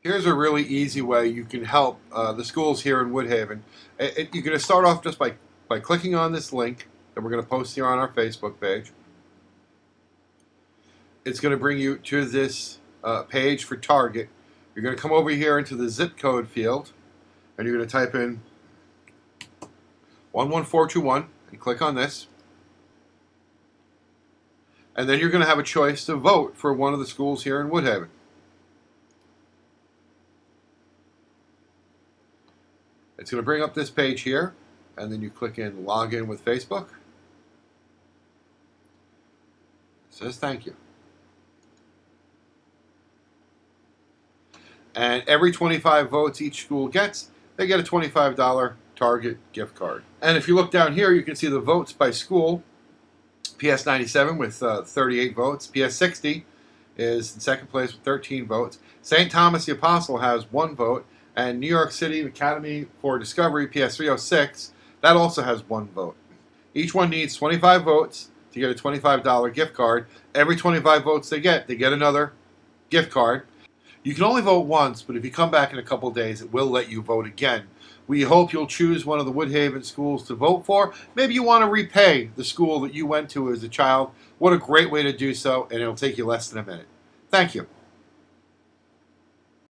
Here's a really easy way you can help the schools here in Woodhaven. You're going to start off just by clicking on this link that we're going to post here on our Facebook page. It's going to bring you to this page for Target. You're going to come over here into the zip code field, and you're going to type in 11421 and click on this. And then you're going to have a choice to vote for one of the schools here in Woodhaven. It's going to bring up this page here, and then you click in Log In with Facebook. It says thank you. And every 25 votes each school gets, they get a $25 Target gift card. And if you look down here, you can see the votes by school. PS 97 with 38 votes. PS 60 is in second place with 13 votes. St. Thomas the Apostle has 1 vote. And New York City Academy for Discovery, PS 306, that also has 1 vote. Each one needs 25 votes to get a $25 gift card. Every 25 votes they get another gift card. You can only vote once, but if you come back in a couple days, it will let you vote again. We hope you'll choose one of the Woodhaven schools to vote for. Maybe you want to repay the school that you went to as a child. What a great way to do so, and it'll take you less than a minute. Thank you.